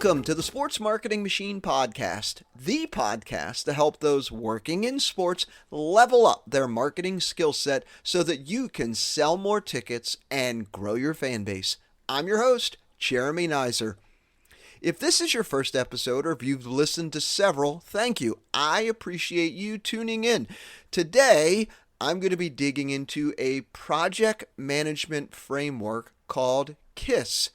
Welcome to the Sports Marketing Machine Podcast, the podcast to help those working in sports level up their marketing skill set so that you can sell more tickets and grow your fan base. I'm your host, Jeremy Neisser. If this is your first episode or if you've listened to several, thank you. I appreciate you tuning in. Today, I'm going to be digging into a project management framework called K.I.S.S.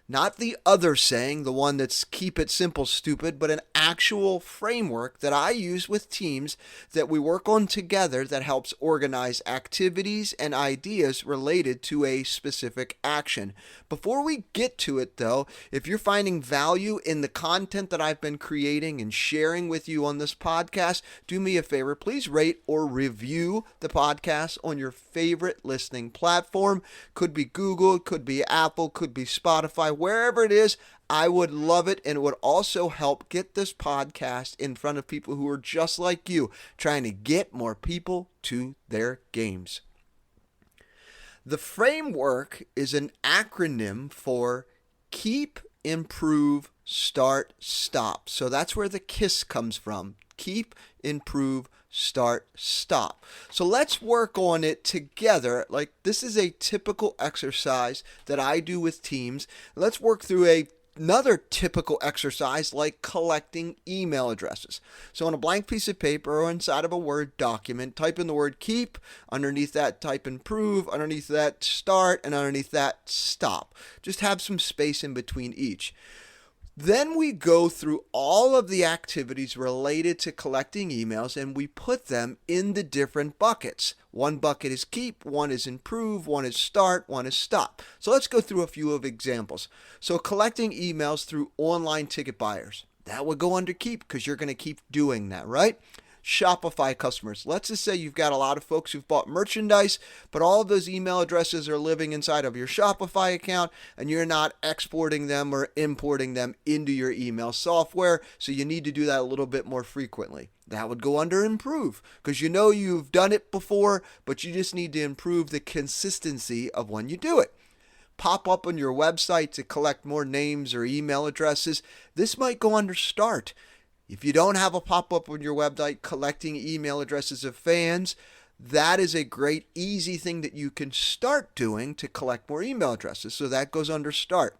Not the other saying, the one that's keep it simple, stupid, but an actual framework that I use with teams that we work on together that helps organize activities and ideas related to a specific action. Before we get to it though, if you're finding value in the content that I've been creating and sharing with you on this podcast, do me a favor, please rate or review the podcast on your favorite listening platform. Could be Google, could be Apple, could be Spotify. Wherever it is, I would love it, and it would also help get this podcast in front of people who are just like you, trying to get more people to their games. The framework is an acronym for Keep, Improve, Start, Stop. So that's where the K.I.S.S comes from. Keep, Improve, Start, Stop. So let's work on it together. Like, this is a typical exercise that I do with teams. Let's work through another typical exercise like collecting email addresses. So on a blank piece of paper or inside of a Word document, type in the word keep, underneath that type improve, underneath that start, and underneath that stop. Just have some space in between each. Then we go through all of the activities related to collecting emails and we put them in the different buckets. One bucket is keep, one is improve, one is start, one is stop. So let's go through a few of examples. So collecting emails through online ticket buyers. That would go under keep because you're going to keep doing that, right? Shopify customers. Let's just say you've got a lot of folks who've bought merchandise, but all of those email addresses are living inside of your Shopify account and you're not exporting them or importing them into your email software, so you need to do that a little bit more frequently. That would go under improve because you know you've done it before, but you just need to improve the consistency of when you do it. Pop up on your website to collect more names or email addresses. This might go under start. If you don't have a pop-up on your website collecting email addresses of fans, that is a great, easy thing that you can start doing to collect more email addresses. So that goes under start.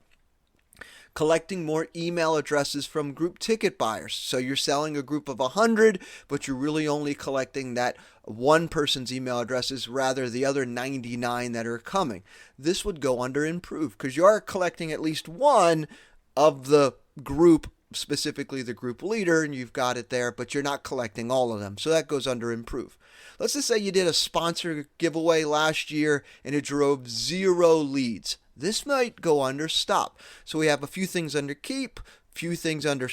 Collecting more email addresses from group ticket buyers. So you're selling a group of 100, but you're really only collecting that one person's email addresses rather the other 99 that are coming. This would go under improve because you are collecting at least one of the group, specifically the group leader, and you've got it there, but you're not collecting all of them. So that goes under improve. Let's just say you did a sponsor giveaway last year and it drove 0 leads. This might go under stop. So we have a few things under keep, few things under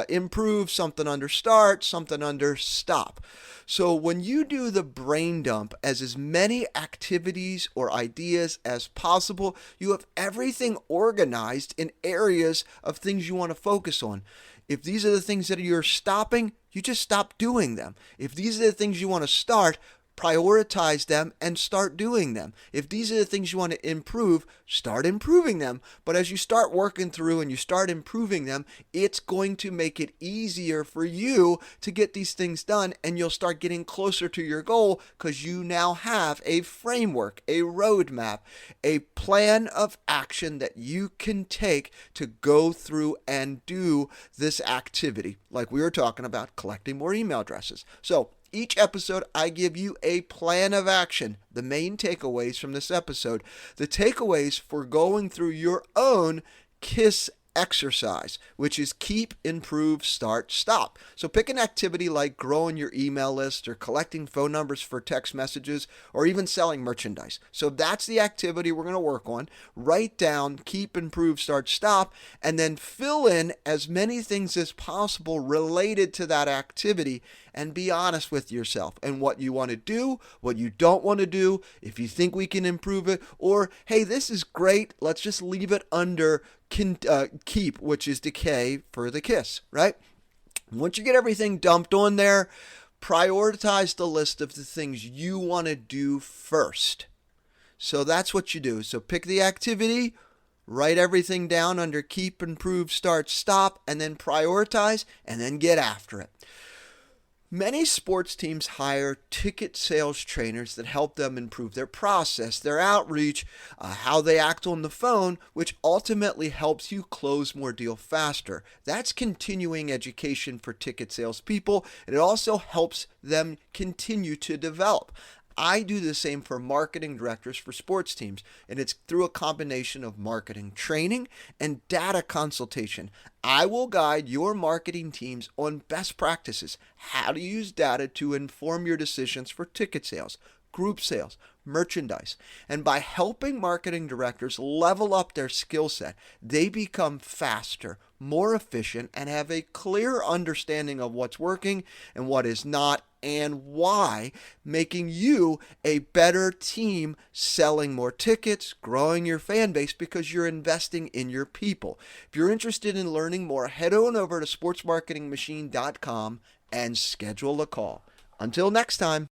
improve, something under start, something under stop. So when you do the brain dump as many activities or ideas as possible, you have everything organized in areas of things you want to focus on. If these are the things that you're stopping, you just stop doing them. If these are the things you want to start, prioritize them and start doing them. If these are the things you want to improve, start improving them. But as you start working through and you start improving them, it's going to make it easier for you to get these things done, and you'll start getting closer to your goal because you now have a framework, a roadmap, a plan of action that you can take to go through and do this activity, like we were talking about, collecting more email addresses. So each episode, I give you a plan of action, the main takeaways from this episode, the takeaways for going through your own K.I.S.S exercise, which is keep, improve, start, stop. So pick an activity like growing your email list or collecting phone numbers for text messages or even selling merchandise. So that's the activity we're going to work on. Write down keep, improve, start, stop, and then fill in as many things as possible related to that activity, and be honest with yourself and what you want to do, what you don't want to do, if you think we can improve it, or hey, this is great, let's just leave it under keep, which is the K for the K.I.S.S, right? Once you get everything dumped on there, prioritize the list of the things you want to do first. So that's what you do. So pick the activity, Write everything down under keep, improve, start, stop, and then prioritize, and then get after it. Many sports teams hire ticket sales trainers that help them improve their process, their outreach, how they act on the phone, which ultimately helps you close more deals faster. That's continuing education for ticket salespeople, and it also helps them continue to develop. I do the same for marketing directors for sports teams, and it's through a combination of marketing training and data consultation. I will guide your marketing teams on best practices, how to use data to inform your decisions for ticket sales, group sales, merchandise. And by helping marketing directors level up their skill set, they become faster, more efficient, and have a clear understanding of what's working and what is not and why, making you a better team, selling more tickets, growing your fan base because you're investing in your people. If you're interested in learning more, head on over to sportsmarketingmachine.com and schedule a call. Until next time.